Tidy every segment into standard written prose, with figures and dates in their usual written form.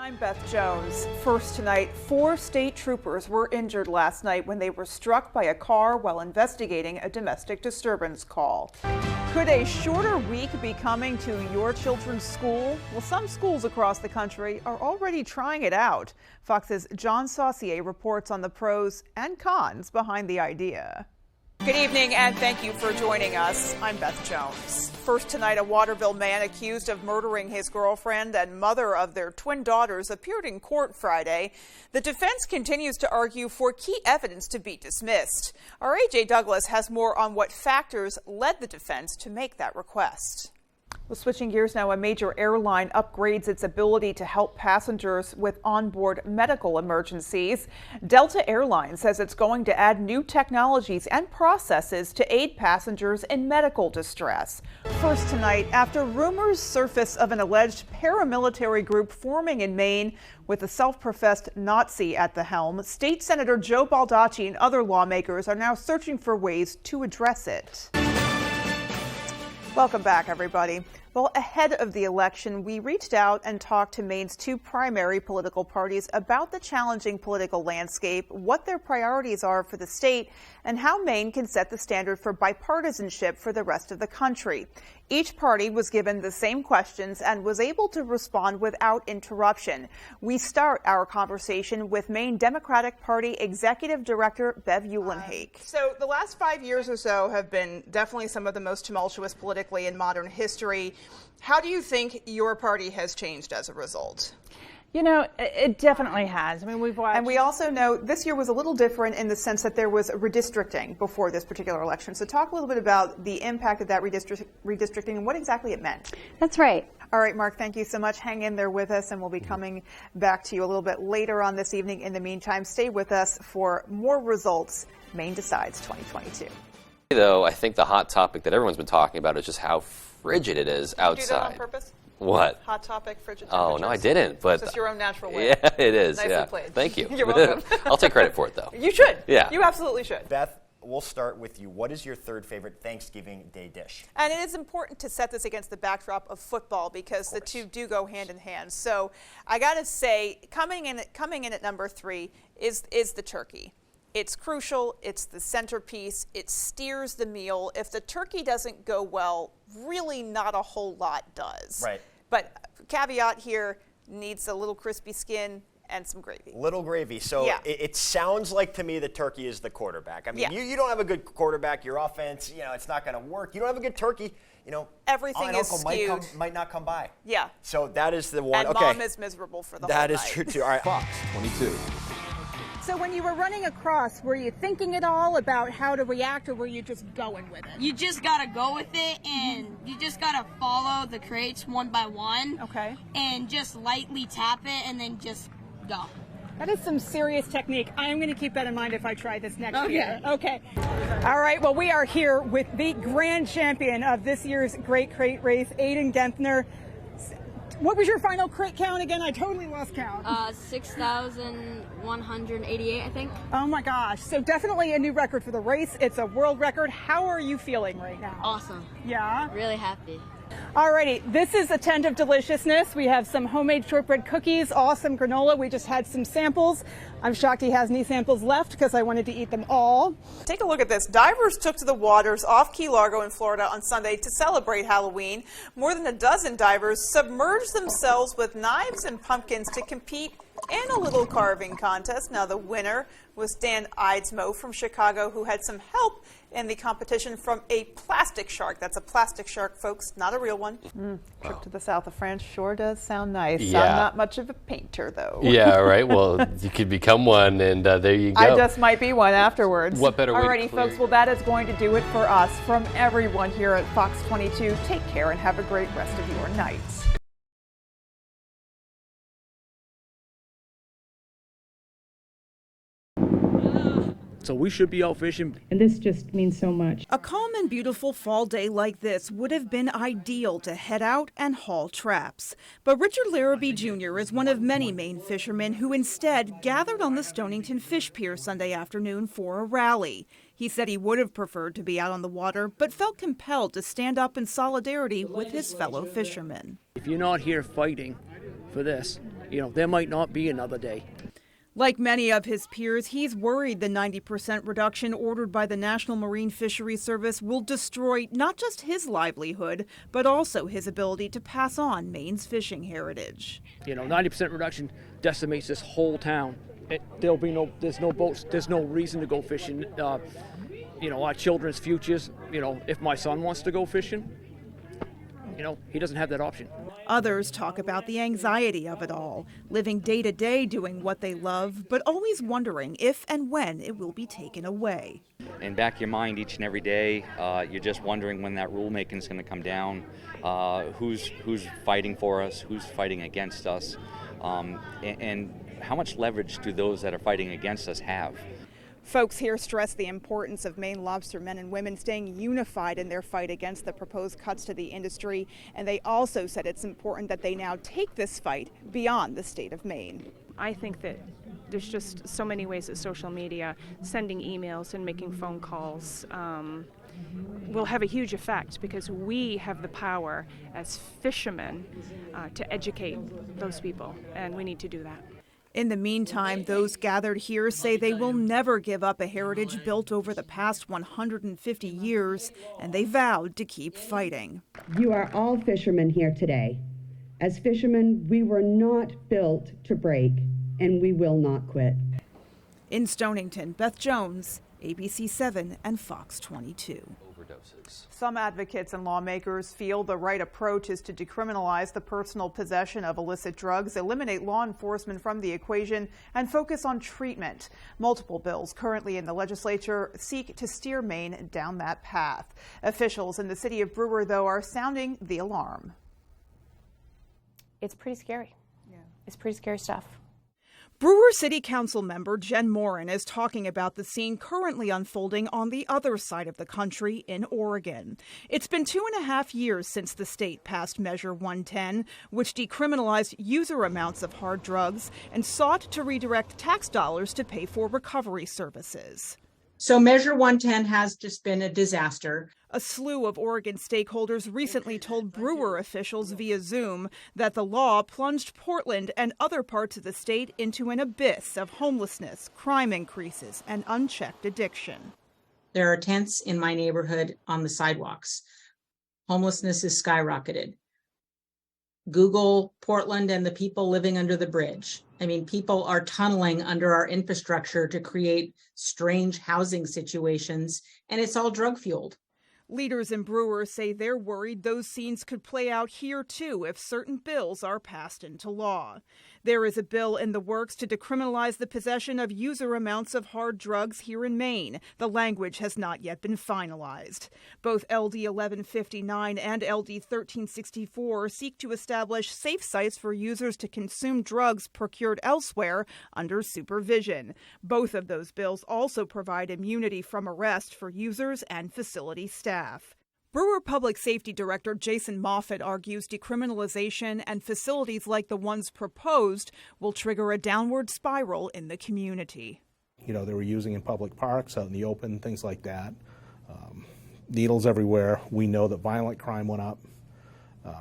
I'm Beth Jones. First tonight, 4 state troopers were injured last night when they were struck by a car while investigating a domestic disturbance call. Could a shorter week be coming to your children's school? Well, some schools across the country are already trying it out. Fox's John Saucier reports on the pros and cons behind the idea. Good evening and thank you for joining us. I'm Beth Jones. First tonight, a Waterville man accused of murdering his girlfriend and mother of their twin daughters appeared in court Friday. The defense continues to argue for key evidence to be dismissed. Our A.J. Douglas has more on what factors led the defense to make that request. Well, switching gears now, a major airline upgrades its ability to help passengers with onboard medical emergencies. Delta Airlines says it's going to add new technologies and processes to aid passengers in medical distress. First tonight, after rumors surface of an alleged paramilitary group forming in Maine with a self-professed Nazi at the helm, State Senator Joe Baldacci and other lawmakers are now searching for ways to address it. Welcome back, everybody. Well, ahead of the election, we reached out and talked to Maine's 2 primary political parties about the challenging political landscape, what their priorities are for the state, and how Maine can set the standard for bipartisanship for the rest of the country. Each party was given the same questions and was able to respond without interruption. We start our conversation with Maine Democratic Party Executive Director Bev Uhlenhake. So the last 5 years or so have been definitely some of the most tumultuous politically in modern history. How do you think your party has changed as a result? You know, it definitely has. I mean, we've watched. And we also know this year was a little different in the sense that there was redistricting before this particular election. So talk a little bit about the impact of that redistricting and what exactly it meant. That's right. All right, Mark, thank you so much. Hang in there with us, and we'll be coming back to you a little bit later on this evening. In the meantime, stay with us for more results. Maine Decides 2022. Though, I think the hot topic that everyone's been talking about is just how frigid it is outside. Did you do that on purpose? What? Hot topic, frigid temperatures. Oh, no, I didn't. But it's just your own natural way. Yeah, it is. Nicely yeah. played. Thank you. You're welcome. I'll take credit for it, though. You should. Yeah. You absolutely should. Beth, we'll start with you. What is your third favorite Thanksgiving Day dish? And it is important to set this against the backdrop of football because the two do go hand in hand. So I got to say, coming in at number 3 is the turkey. It's crucial. It's the centerpiece. It steers the meal. If the turkey doesn't go well, really not a whole lot does. Right. But caveat here, needs a little crispy skin and some gravy. Little gravy. So yeah. it sounds like to me the turkey is the quarterback. I mean, yeah. you don't have a good quarterback. Your offense, it's not going to work. You don't have a good turkey. Everything is skewed. Might not come by. Yeah. So that is the one. And okay. mom is miserable for the whole night. That is true too. All right. Fox 22. So when you were running across, were you thinking at all about how to react, or were you just going with it? You just gotta go with it, and you just gotta follow the crates one by one. Okay. And just lightly tap it, and then just go. That is some serious technique. I am going to keep that in mind if I try this next year. Okay. All right. Well, we are here with the grand champion of this year's Great Crate Race, Aiden Genthner. What was your final crate count again? I totally lost count. 6,188, I think. Oh my gosh. So definitely a new record for the race. It's a world record. How are you feeling right now? Awesome. Yeah? Really happy. Alrighty, this is a tent of deliciousness. We have some homemade shortbread cookies, awesome granola. We just had some samples. I'm shocked he has any samples left because I wanted to eat them all. Take a look at this. Divers took to the waters off Key Largo in Florida on Sunday to celebrate Halloween. More than a dozen divers submerged themselves with knives and pumpkins to compete in a little carving contest. Now the winner was Dan Eidsmoe from Chicago, who had some help in the competition from a plastic shark. That's a plastic shark, folks, not a real one. Trip to the south of France sure does sound nice. Yeah. I'm not much of a painter, though. Yeah, right. Well, you could become one, and there you go. I just might be one afterwards. What better way to Alrighty, clear folks, well, that is going to do it for us. From everyone here at Fox 22, take care and have a great rest of your night. So we should be out fishing. And this just means so much. A calm and beautiful fall day like this would have been ideal to head out and haul traps. But Richard Larrabee Jr. is one of many Maine fishermen who instead gathered on the Stonington Fish Pier Sunday afternoon for a rally. He said he would have preferred to be out on the water, but felt compelled to stand up in solidarity with his fellow fishermen. If you're not here fighting for this, there might not be another day. Like many of his peers, he's worried the 90% reduction ordered by the National Marine Fisheries Service will destroy not just his livelihood, but also his ability to pass on Maine's fishing heritage. 90% reduction decimates this whole town. There's no boats, there's no reason to go fishing. Our children's futures, if my son wants to go fishing, he doesn't have that option. Others talk about the anxiety of it all, living day to day doing what they love, but always wondering if and when it will be taken away. In back of your mind each and every day, you're just wondering when that rulemaking is going to come down, who's fighting for us, who's fighting against us, and how much leverage do those that are fighting against us have? Folks here stress the importance of Maine lobster men and women staying unified in their fight against the proposed cuts to the industry, and they also said it's important that they now take this fight beyond the state of Maine. I think that there's just so many ways that social media, sending emails and making phone calls, will have a huge effect, because we have the power as fishermen to educate those people, and we need to do that. In the meantime, those gathered here say they will never give up a heritage built over the past 150 years, and they vowed to keep fighting. You are all fishermen here today. As fishermen, we were not built to break, and we will not quit. In Stonington, Beth Jones, ABC 7 and Fox 22. Overdoses. Some advocates and lawmakers feel the right approach is to decriminalize the personal possession of illicit drugs, eliminate law enforcement from the equation, and focus on treatment. Multiple bills currently in the legislature seek to steer Maine down that path. Officials in the city of Brewer, though, are sounding the alarm. It's pretty scary. Yeah. It's pretty scary stuff. Brewer City Council member Jen Morin is talking about the scene currently unfolding on the other side of the country in Oregon. It's been 2.5 years since the state passed Measure 110, which decriminalized user amounts of hard drugs and sought to redirect tax dollars to pay for recovery services. So Measure 110 has just been a disaster. A slew of Oregon stakeholders recently told Brewer officials via Zoom that the law plunged Portland and other parts of the state into an abyss of homelessness, crime increases, and unchecked addiction. There are tents in my neighborhood on the sidewalks. Homelessness is skyrocketed. Google Portland and the people living under the bridge. I mean, people are tunneling under our infrastructure to create strange housing situations, and it's all drug-fueled. Leaders in Brewer say they're worried those scenes could play out here, too, if certain bills are passed into law. There is a bill in the works to decriminalize the possession of user amounts of hard drugs here in Maine. The language has not yet been finalized. Both LD 1159 and LD 1364 seek to establish safe sites for users to consume drugs procured elsewhere under supervision. Both of those bills also provide immunity from arrest for users and facility staff. Brewer Public Safety Director Jason Moffett argues decriminalization and facilities like the ones proposed will trigger a downward spiral in the community. They were using in public parks, out in the open, things like that. Needles everywhere. We know that violent crime went up,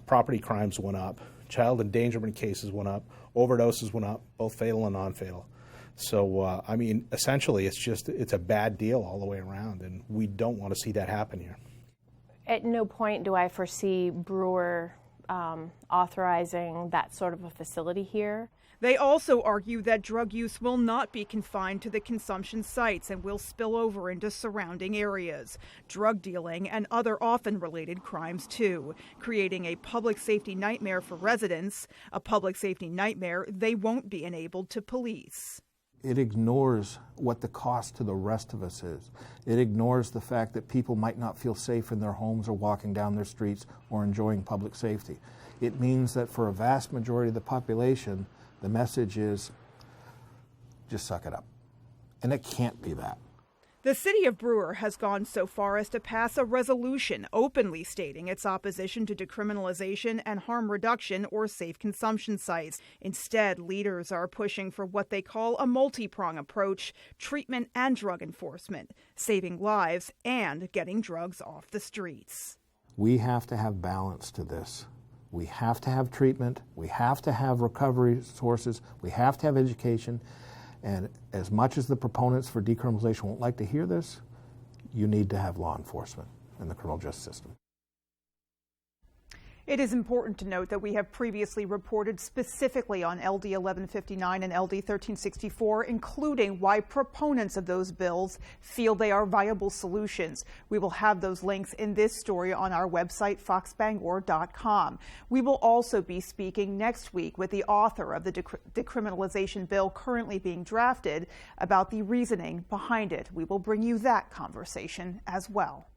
property crimes went up, child endangerment cases went up, overdoses went up, both fatal and non-fatal. So, essentially, it's a bad deal all the way around, and we don't want to see that happen here. At no point do I foresee Brewer authorizing that sort of a facility here. They also argue that drug use will not be confined to the consumption sites and will spill over into surrounding areas, drug dealing and other often related crimes too, creating a public safety nightmare for residents, a public safety nightmare they won't be enabled to police. It ignores what the cost to the rest of us is. It ignores the fact that people might not feel safe in their homes or walking down their streets or enjoying public safety. It means that for a vast majority of the population, the message is, just suck it up. And it can't be that. The city of Brewer has gone so far as to pass a resolution openly stating its opposition to decriminalization and harm reduction or safe consumption sites. Instead, leaders are pushing for what they call a multi-prong approach, treatment and drug enforcement, saving lives and getting drugs off the streets. We have to have balance to this. We have to have treatment. We have to have recovery sources. We have to have education. And as much as the proponents for decriminalization won't like to hear this, you need to have law enforcement in the criminal justice system. It is important to note that we have previously reported specifically on LD 1159 and LD 1364, including why proponents of those bills feel they are viable solutions. We will have those links in this story on our website, foxbangor.com. We will also be speaking next week with the author of the decriminalization bill currently being drafted about the reasoning behind it. We will bring you that conversation as well.